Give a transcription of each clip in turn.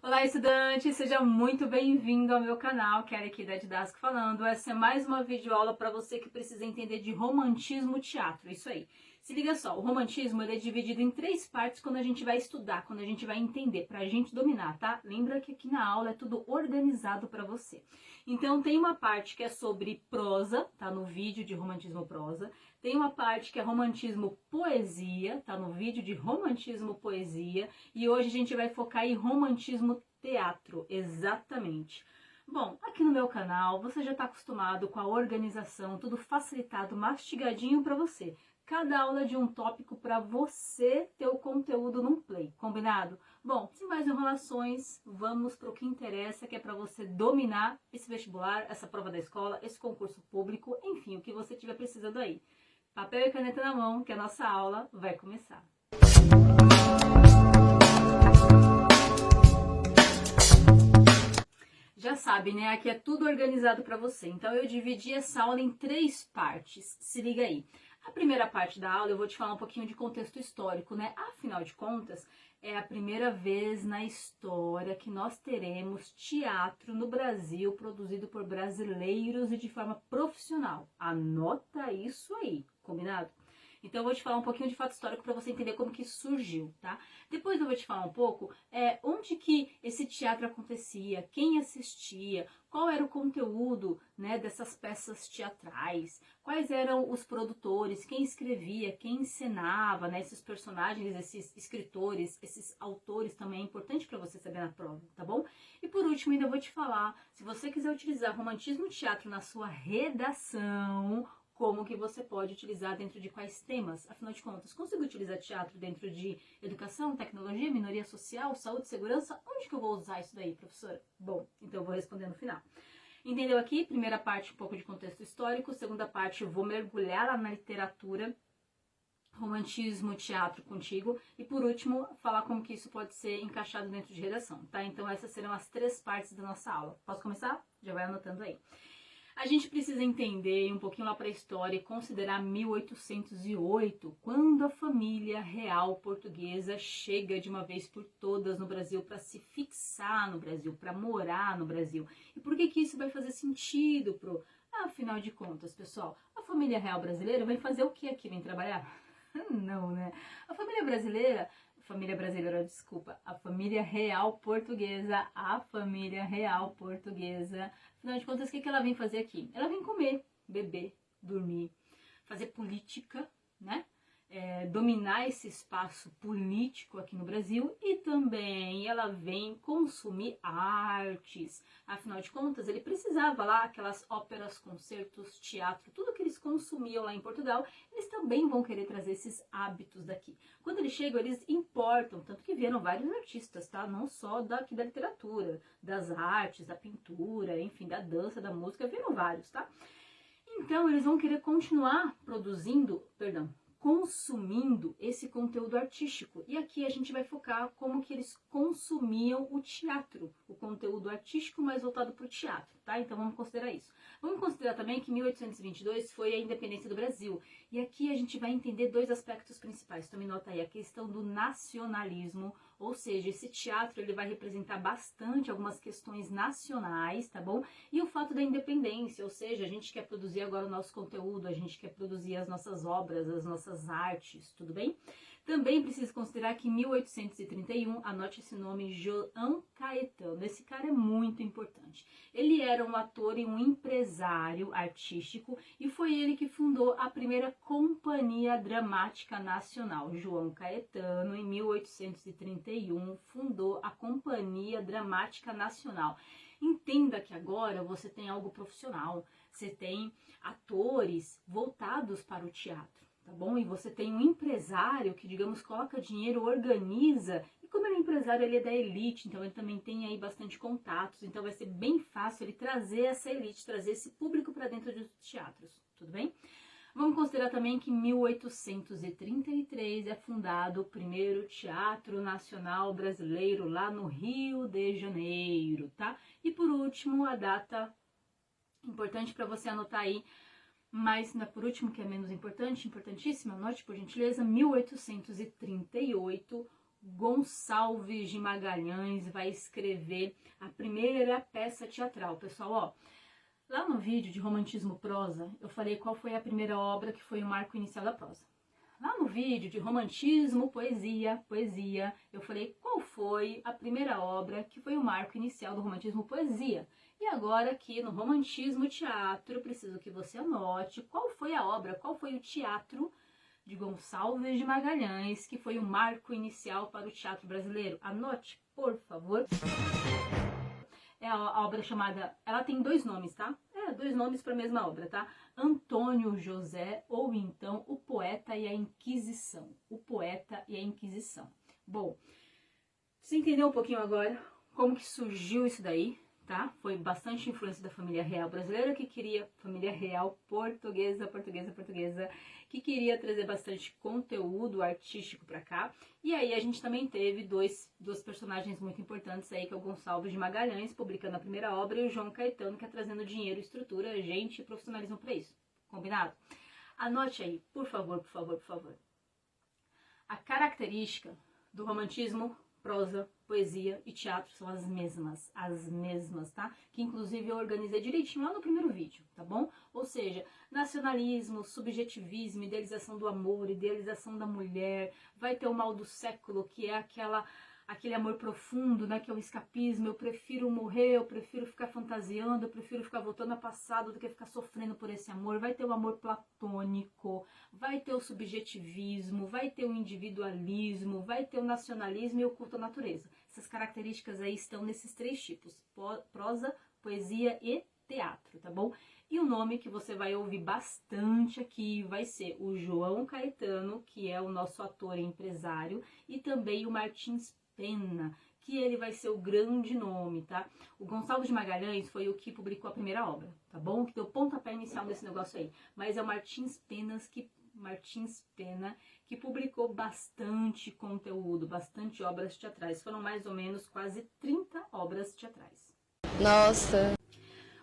Olá, estudante! Seja muito bem-vindo ao meu canal, Kelly aqui da Didasco falando. Essa é mais uma videoaula para você que precisa entender de romantismo teatro, isso aí. Se liga só, o romantismo ele é dividido em 3 partes quando a gente vai estudar, quando a gente vai entender, pra gente dominar, tá? Lembra que aqui na aula é tudo organizado para você. Então tem uma parte que é sobre prosa, tá no vídeo de romantismo prosa. Tem uma parte que é romantismo poesia, tá no vídeo de romantismo poesia. E hoje a gente vai focar em romantismo teatro, exatamente. Bom, aqui no meu canal você já está acostumado com a organização, tudo facilitado, mastigadinho para você. Cada aula de um tópico para você ter o conteúdo num play, combinado? Bom, sem mais enrolações, vamos para o que interessa, que é para você dominar esse vestibular, essa prova da escola, esse concurso público, enfim, o que você estiver precisando aí. Papel e caneta na mão, que a nossa aula vai começar. Já sabe, né? Aqui é tudo organizado para você. Então, eu dividi essa aula em 3 partes. Se liga aí. A primeira parte da aula eu vou te falar um pouquinho de contexto histórico, né? Afinal de contas, é a primeira vez na história que nós teremos teatro no Brasil produzido por brasileiros e de forma profissional. Anota isso aí, combinado? Então eu vou te falar um pouquinho de fato histórico para você entender como que isso surgiu, tá? Depois eu vou te falar um pouco onde que esse teatro acontecia, quem assistia, qual era o conteúdo, né, dessas peças teatrais, quais eram os produtores, quem escrevia, quem encenava, né, esses personagens, esses escritores, esses autores também é importante para você saber na prova, tá bom? E por último ainda vou te falar, se você quiser utilizar romantismo teatro na sua redação, como que você pode utilizar dentro de quais temas. Afinal de contas, consigo utilizar teatro dentro de educação, tecnologia, minoria social, saúde, segurança? Onde que eu vou usar isso daí, professora? Bom, então eu vou responder no final. Entendeu aqui? Primeira parte, um pouco de contexto histórico. Segunda parte, eu vou mergulhar lá na literatura, romantismo, teatro contigo. E por último, falar como que isso pode ser encaixado dentro de redação, tá? Então essas serão as 3 partes da nossa aula. Posso começar? Já vai anotando aí. A gente precisa entender um pouquinho lá para a história e considerar 1808, quando a família real portuguesa chega de uma vez por todas no Brasil para se fixar no Brasil, para morar no Brasil. E por que que isso vai fazer sentido pro... Afinal de contas, pessoal, a família real brasileira vai fazer o que aqui? Vem trabalhar? Não, né? A família brasileira, desculpa, a família real portuguesa, afinal de contas, o que ela vem fazer aqui? Ela vem comer, beber, dormir, fazer política, né? Dominar esse espaço político aqui no Brasil e também ela vem consumir artes. Afinal de contas, ele precisava lá aquelas óperas, concertos, teatro, tudo que eles consumiam lá em Portugal, eles também vão querer trazer esses hábitos daqui. Quando eles chegam, eles importam, tanto que vieram vários artistas, tá? Não só daqui da literatura, das artes, da pintura, enfim, da dança, da música, vieram vários, tá? Então, eles vão querer continuar consumindo esse conteúdo artístico. E aqui a gente vai focar como que eles consumiam o teatro, o conteúdo artístico mais voltado para o teatro, tá? Então vamos considerar isso. Vamos considerar também que 1822 foi a independência do Brasil. E aqui a gente vai entender 2 aspectos principais. Tome nota aí, a questão do nacionalismo, ou seja, esse teatro ele vai representar bastante algumas questões nacionais, tá bom? E o fato da independência, ou seja, a gente quer produzir agora o nosso conteúdo, a gente quer produzir as nossas obras, as nossas artes, tudo bem? Também preciso considerar que em 1831, anote esse nome, João Caetano. Esse cara é muito importante. Ele era um ator e um empresário artístico e foi ele que fundou a primeira Companhia Dramática Nacional. João Caetano, em 1831, fundou a Companhia Dramática Nacional. Entenda que agora você tem algo profissional, você tem atores voltados para o teatro. Tá bom? E você tem um empresário que, digamos, coloca dinheiro, organiza, e como ele é empresário, ele é da elite, então ele também tem aí bastante contatos, então vai ser bem fácil ele trazer essa elite, trazer esse público para dentro dos teatros, tudo bem? Vamos considerar também que em 1833 é fundado o primeiro Teatro Nacional Brasileiro lá no Rio de Janeiro, tá? E por último, a data importante para você anotar aí, mas por último, que é menos importante, importantíssima, anote por gentileza, 1838, Gonçalves de Magalhães vai escrever a primeira peça teatral. Pessoal, ó, lá no vídeo de Romantismo Prosa, eu falei qual foi a primeira obra que foi o marco inicial da prosa. Lá no vídeo de Romantismo, Poesia, eu falei qual foi a primeira obra que foi o marco inicial do Romantismo Poesia. E agora aqui no Romantismo Teatro, eu preciso que você anote qual foi a obra, qual foi o teatro de Gonçalves de Magalhães, que foi o marco inicial para o teatro brasileiro. Anote, por favor. É a obra chamada... Ela tem 2 nomes, tá? 2 nomes para a mesma obra, tá? Antônio José, ou então O Poeta e a Inquisição. O Poeta e a Inquisição. Bom, você entendeu um pouquinho agora como que surgiu isso daí, tá? Foi bastante influência da família real brasileira, que queria, família real portuguesa, que queria trazer bastante conteúdo artístico para cá. E aí a gente também teve dois personagens muito importantes aí, que é o Gonçalves de Magalhães, publicando a primeira obra, e o João Caetano, que é trazendo dinheiro, estrutura, gente e profissionalismo para isso. Combinado? Anote aí, por favor, por favor, por favor. A característica do romantismo, prosa, poesia e teatro são as mesmas, tá? Que inclusive eu organizei direitinho lá no primeiro vídeo, tá bom? Ou seja, nacionalismo, subjetivismo, idealização do amor, idealização da mulher, vai ter o mal do século, que é aquele amor profundo, né, que é o escapismo. Eu prefiro morrer, eu prefiro ficar fantasiando, eu prefiro ficar voltando ao passado do que ficar sofrendo por esse amor. Vai ter o amor platônico, vai ter o subjetivismo, vai ter o individualismo, vai ter o nacionalismo e o culto à natureza. Essas características aí estão nesses 3 tipos: prosa, poesia e teatro, tá bom? E o nome que você vai ouvir bastante aqui vai ser o João Caetano, que é o nosso ator e empresário, e também o Martins Pena, que ele vai ser o grande nome, tá? O Gonçalves de Magalhães foi o que publicou a primeira obra, tá bom? Que deu pontapé inicial nesse negócio aí. Mas é o Martins Pena que publicou bastante conteúdo, bastante obras teatrais. Foram mais ou menos quase 30 obras teatrais. Nossa!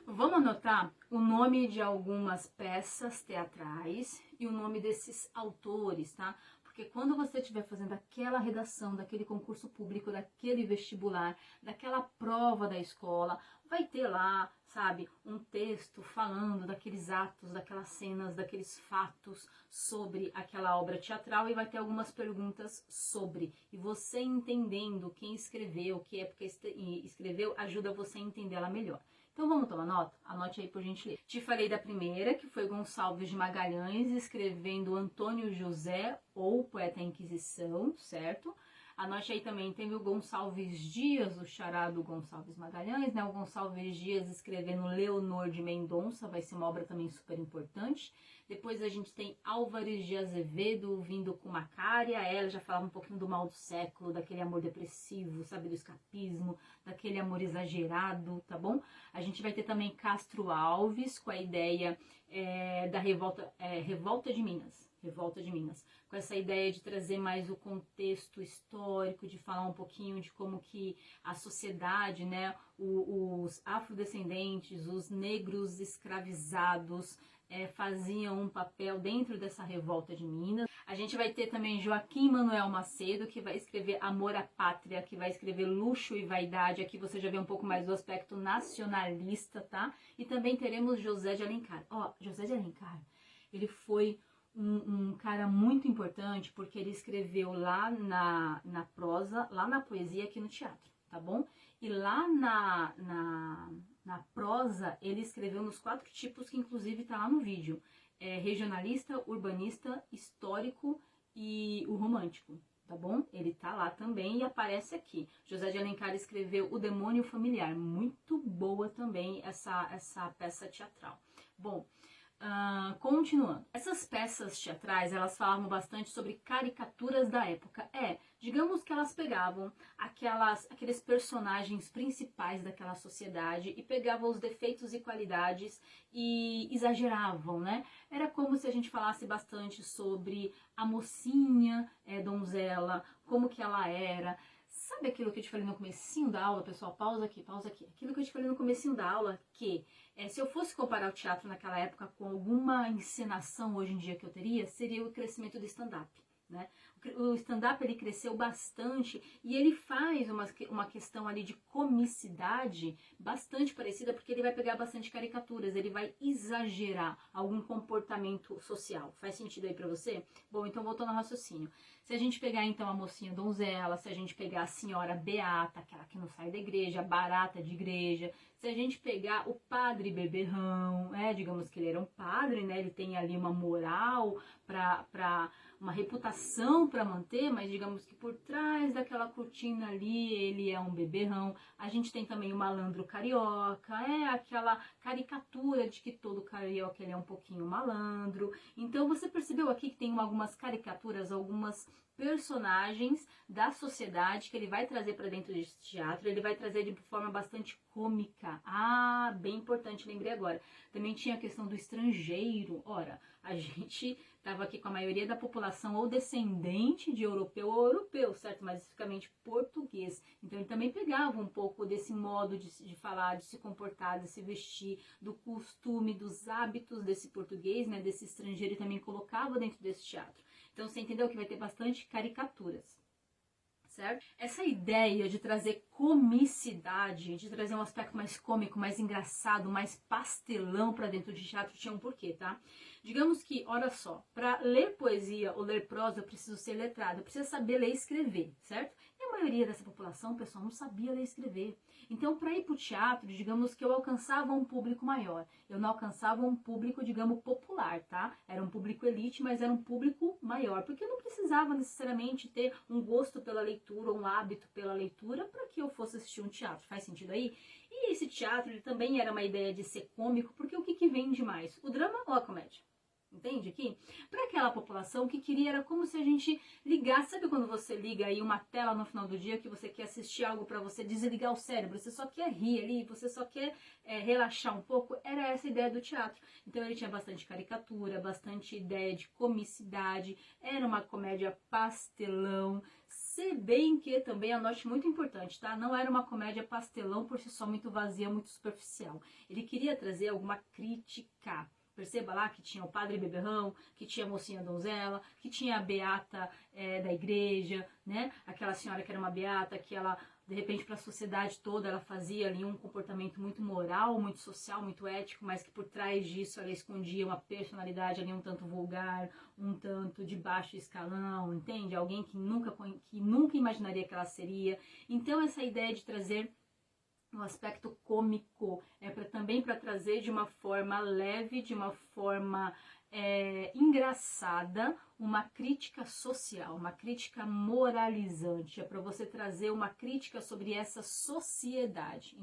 Vamos anotar o nome de algumas peças teatrais e o nome desses autores, tá? Porque quando você estiver fazendo aquela redação, daquele concurso público, daquele vestibular, daquela prova da escola, vai ter lá, sabe, um texto falando daqueles atos, daquelas cenas, daqueles fatos sobre aquela obra teatral, e vai ter algumas perguntas sobre. E você entendendo quem escreveu, que época escreveu, ajuda você a entender ela melhor. Então vamos tomar nota? Anote aí por gentileza. Te falei da primeira, que foi Gonçalves de Magalhães, escrevendo Antônio José, ou Poeta e Inquisição, certo? Anote aí também, tem o Gonçalves Dias, o charado Gonçalves Magalhães, né? O Gonçalves Dias escrevendo Leonor de Mendonça, vai ser uma obra também super importante. Depois a gente tem Álvares de Azevedo vindo com Macária. Ela já falava um pouquinho do mal do século, daquele amor depressivo, sabe, do escapismo, daquele amor exagerado, tá bom? A gente vai ter também Castro Alves com a ideia da Revolta de Minas. Revolta de Minas, com essa ideia de trazer mais o contexto histórico, de falar um pouquinho de como que a sociedade, né, os afrodescendentes, os negros escravizados faziam um papel dentro dessa Revolta de Minas. A gente vai ter também Joaquim Manuel Macedo, que vai escrever Amor à Pátria, que vai escrever Luxo e Vaidade. Aqui você já vê um pouco mais do aspecto nacionalista, tá? E também teremos José de Alencar. Ó, José de Alencar, ele foi um cara muito importante, porque ele escreveu lá na prosa, lá na poesia, aqui no teatro, tá bom? E lá na prosa, ele escreveu nos 4 tipos, que inclusive tá lá no vídeo. Regionalista, urbanista, histórico e o romântico, tá bom? Ele tá lá também e aparece aqui. José de Alencar escreveu O Demônio Familiar, muito boa também essa peça teatral. Bom, continuando. Essas peças teatrais, elas falavam bastante sobre caricaturas da época. Digamos que elas pegavam aqueles personagens principais daquela sociedade e pegavam os defeitos e qualidades e exageravam, né? Era como se a gente falasse bastante sobre a mocinha donzela, como que ela era. Sabe aquilo que eu te falei no comecinho da aula, pessoal? Pausa aqui. Aquilo que eu te falei no comecinho da aula, que se eu fosse comparar o teatro naquela época com alguma encenação hoje em dia que eu teria, seria o crescimento do stand-up, né? O stand-up ele cresceu bastante e ele faz uma questão ali de comicidade bastante parecida, porque ele vai pegar bastante caricaturas, ele vai exagerar algum comportamento social. Faz sentido aí pra você? Bom, então voltando ao raciocínio. Se a gente pegar então a mocinha donzela, se a gente pegar a senhora beata, aquela que não sai da igreja, a barata de igreja, se a gente pegar o padre beberrão, digamos que ele era um padre, né? Ele tem ali uma moral uma reputação para manter, mas digamos que por trás daquela cortina ali ele é um beberrão. A gente tem também o malandro carioca, aquela caricatura de que todo carioca ele é um pouquinho malandro. Então você percebeu aqui que tem algumas caricaturas, algumas personagens da sociedade que ele vai trazer para dentro desse teatro, ele vai trazer de forma bastante cômica. Ah, bem importante, lembrei agora. Também tinha a questão do estrangeiro. Ora, a gente estava aqui com a maioria da população ou descendente de europeu ou europeu, certo? Mais especificamente português. Então ele também pegava um pouco desse modo de falar, de se comportar, de se vestir, do costume, dos hábitos desse português, né? Desse estrangeiro, e também colocava dentro desse teatro. Então você entendeu que vai ter bastante caricaturas, certo? Essa ideia de trazer comicidade, de trazer um aspecto mais cômico, mais engraçado, mais pastelão para dentro de teatro tinha um porquê, tá? Digamos que, olha só, para ler poesia ou ler prosa eu preciso ser letrado, eu preciso saber ler e escrever, certo? E a maioria dessa população, pessoal, não sabia ler e escrever. Então, para ir para o teatro, digamos que eu alcançava um público maior. Eu não alcançava um público, digamos, popular, tá? Era um público elite, mas era um público maior, porque eu não precisava necessariamente ter um gosto pela leitura, um hábito pela leitura, para que eu fosse assistir um teatro. Faz sentido aí? E esse teatro, ele também era uma ideia de ser cômico, porque o que vende mais? O drama ou a comédia? Entende aqui? Para aquela população, o que queria era como se a gente ligasse. Sabe quando você liga aí uma tela no final do dia que você quer assistir algo para você desligar o cérebro? Você só quer rir ali, você só quer relaxar um pouco? Era essa a ideia do teatro. Então ele tinha bastante caricatura, bastante ideia de comicidade, era uma comédia pastelão. Se bem que também, anote muito importante, tá? Não era uma comédia pastelão por si só, muito vazia, muito superficial. Ele queria trazer alguma crítica. Perceba lá que tinha o padre beberrão, que tinha a mocinha donzela, que tinha a beata da igreja, né? Aquela senhora que era uma beata, que ela, de repente, para a sociedade toda, ela fazia ali um comportamento muito moral, muito social, muito ético, mas que por trás disso ela escondia uma personalidade ali um tanto vulgar, um tanto de baixo escalão, entende? Alguém que nunca imaginaria que ela seria. Então, essa ideia de trazer um aspecto cômico, também para trazer de uma forma leve, de uma forma engraçada, uma crítica social, uma crítica moralizante, para você trazer uma crítica sobre essa sociedade.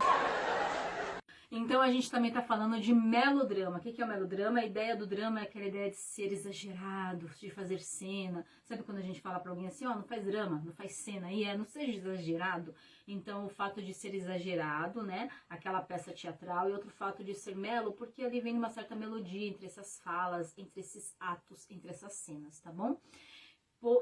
Então a gente também está falando de melodrama. O que é o melodrama? A ideia do drama é aquela ideia de ser exagerado, de fazer cena. Sabe quando a gente fala para alguém assim, ó, não faz drama, não faz cena, aí não seja exagerado. Então o fato de ser exagerado, né, aquela peça teatral, e outro fato de ser melo, porque ali vem uma certa melodia entre essas falas, entre esses atos, entre essas cenas, tá bom?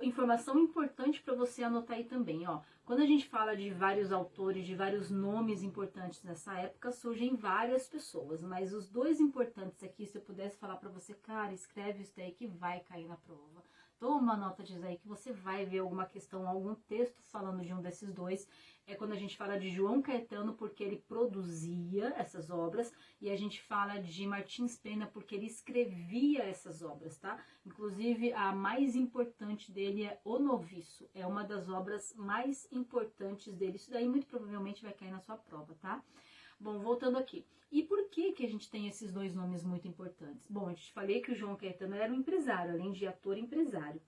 Informação importante para você anotar aí também, ó. Quando a gente fala de vários autores, de vários nomes importantes nessa época, surgem várias pessoas, mas os dois importantes aqui, se eu pudesse falar para você, cara, escreve isso daí que vai cair na prova. Toma nota disso aí que você vai ver alguma questão, algum texto falando de um desses dois. É quando a gente fala de João Caetano, porque ele produzia essas obras, e a gente fala de Martins Pena, porque ele escrevia essas obras, tá? Inclusive, a mais importante dele é O Noviço, é uma das obras mais importantes dele. Isso daí muito provavelmente vai cair na sua prova, tá? Bom, voltando aqui. E por que a gente tem esses dois nomes muito importantes? Bom, eu te falei que o João Caetano era um empresário, além de ator, empresário.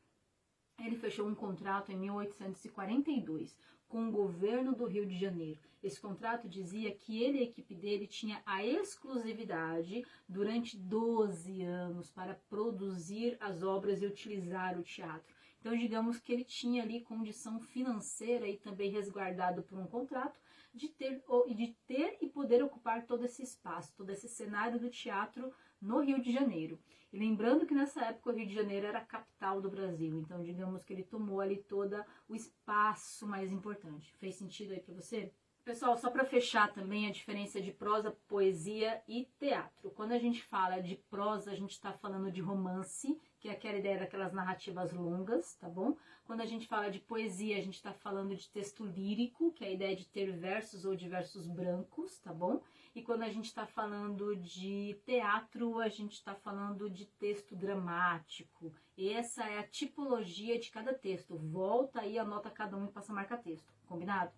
Ele fechou um contrato em 1842 com o governo do Rio de Janeiro. Esse contrato dizia que ele e a equipe dele tinha a exclusividade durante 12 anos para produzir as obras e utilizar o teatro. Então, digamos que ele tinha ali condição financeira e também resguardado por um contrato de ter e poder ocupar todo esse espaço, todo esse cenário do teatro no Rio de Janeiro. E lembrando que nessa época o Rio de Janeiro era a capital do Brasil, então digamos que ele tomou ali todo o espaço mais importante. Fez sentido aí para você? Pessoal, só para fechar também a diferença de prosa, poesia e teatro. Quando a gente fala de prosa, a gente está falando de romance, que é aquela ideia daquelas narrativas longas, tá bom? Quando a gente fala de poesia, a gente está falando de texto lírico, que é a ideia de ter versos ou de versos brancos, tá bom? E quando a gente está falando de teatro, a gente está falando de texto dramático. E essa é a tipologia de cada texto. Volta aí, anota cada um e passa a marcar texto, combinado?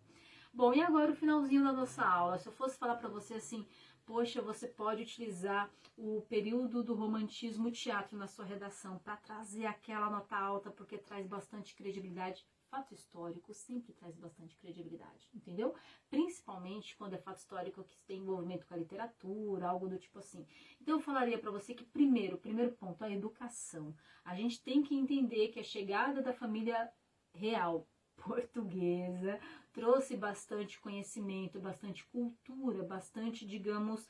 Bom, e agora o finalzinho da nossa aula. Se eu fosse falar para você assim, poxa, você pode utilizar o período do romantismo teatro na sua redação para trazer aquela nota alta, porque traz bastante credibilidade. Fato histórico sempre traz bastante credibilidade, entendeu? Principalmente quando é fato histórico que tem envolvimento com a literatura, algo do tipo assim. Então eu falaria para você que o primeiro ponto, a educação. A gente tem que entender que a chegada da família real portuguesa trouxe bastante conhecimento, bastante cultura, bastante, digamos,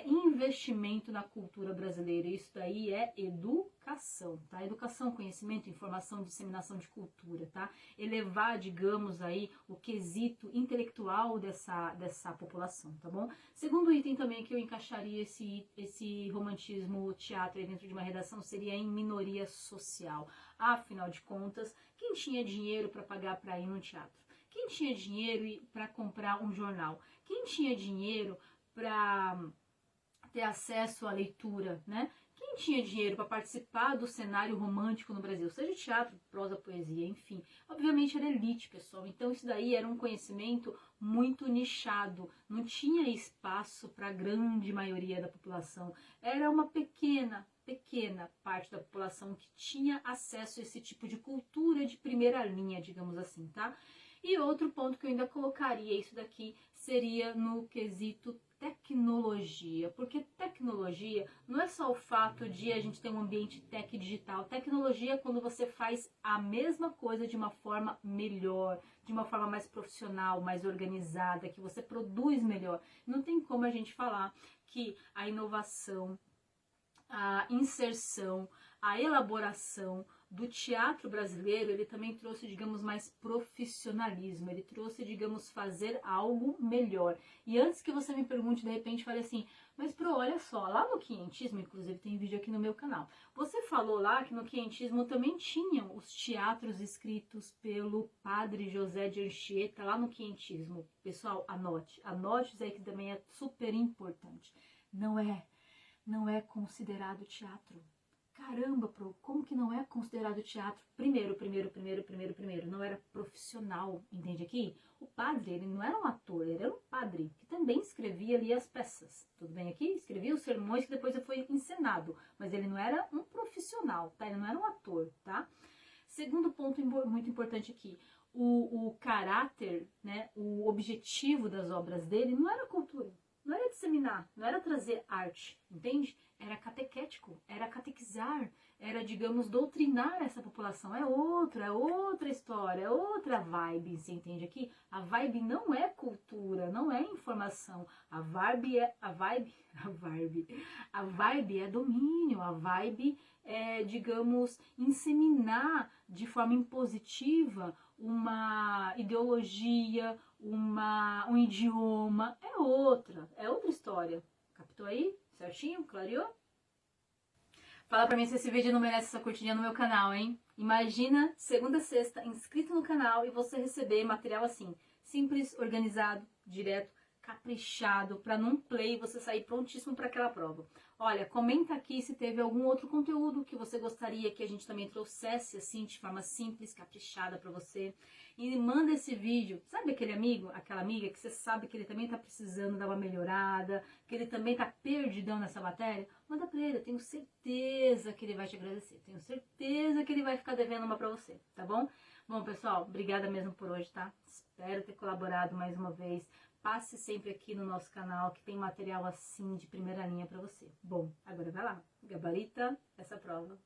investimento na cultura brasileira. Isso daí é educação, tá? Educação, conhecimento, informação, disseminação de cultura, tá? Elevar, digamos, aí o quesito intelectual dessa população, tá bom? Segundo item também que eu encaixaria esse romantismo teatro aí dentro de uma redação seria em minoria social. Afinal de contas, quem tinha dinheiro para pagar para ir no teatro? Quem tinha dinheiro para comprar um jornal? Quem tinha dinheiro para ter acesso à leitura, né? Quem tinha dinheiro para participar do cenário romântico no Brasil? Seja teatro, prosa, poesia, enfim. Obviamente era elite, pessoal. Então isso daí era um conhecimento muito nichado. Não tinha espaço para a grande maioria da população. Era uma pequena parte da população que tinha acesso a esse tipo de cultura de primeira linha, digamos assim, tá? E outro ponto que eu ainda colocaria isso daqui seria no quesito tecnologia, porque tecnologia não é só o fato de a gente ter um ambiente tech digital. Tecnologia é quando você faz a mesma coisa de uma forma melhor, de uma forma mais profissional, mais organizada, que você produz melhor. Não tem como a gente falar que a inovação, a inserção, a elaboração do teatro brasileiro, ele também trouxe, digamos, mais profissionalismo, ele trouxe, digamos, fazer algo melhor. E antes que você me pergunte, de repente, fale assim, mas Pro, olha só, lá no quinhentismo, inclusive tem vídeo aqui no meu canal, você falou lá que no quinhentismo também tinham os teatros escritos pelo padre José de Anchieta, lá no quinhentismo. Pessoal, anote isso aí que também é super importante. Não é considerado teatro. Caramba, Pro, como que não é considerado teatro? Primeiro, não era profissional, entende aqui? O padre, ele não era um ator, ele era um padre, que também escrevia ali as peças, tudo bem aqui? Escrevia os sermões que depois foi encenado, mas ele não era um profissional, tá? Ele não era um ator, tá? Segundo ponto muito importante aqui, o caráter, né, o objetivo das obras dele não era cultura. Não era disseminar, não era trazer arte, entende? Era catequético, era catequizar, era, digamos, doutrinar essa população. É outra história, é outra vibe, você entende aqui? A vibe não é cultura, não é informação. A vibe é domínio, a vibe é, digamos, inseminar de forma impositiva uma ideologia, um idioma, é outra história. Captou aí? Certinho? Clareou? Fala pra mim se esse vídeo não merece essa curtidinha no meu canal, hein? Imagina, segunda a sexta, inscrito no canal e você receber material assim, simples, organizado, direto, caprichado, para num play você sair prontíssimo para aquela prova. Olha, comenta aqui se teve algum outro conteúdo que você gostaria que a gente também trouxesse assim de forma simples, caprichada para você. E manda esse vídeo, sabe aquele amigo, aquela amiga que você sabe que ele também tá precisando dar uma melhorada, que ele também tá perdidão nessa matéria? Manda para ele, eu tenho certeza que ele vai te agradecer, tenho certeza que ele vai ficar devendo uma para você, tá bom? Bom, pessoal, obrigada mesmo por hoje, tá? Espero ter colaborado mais uma vez. Passe sempre aqui no nosso canal que tem material assim de primeira linha para você. Bom, agora vai lá, gabarita essa prova.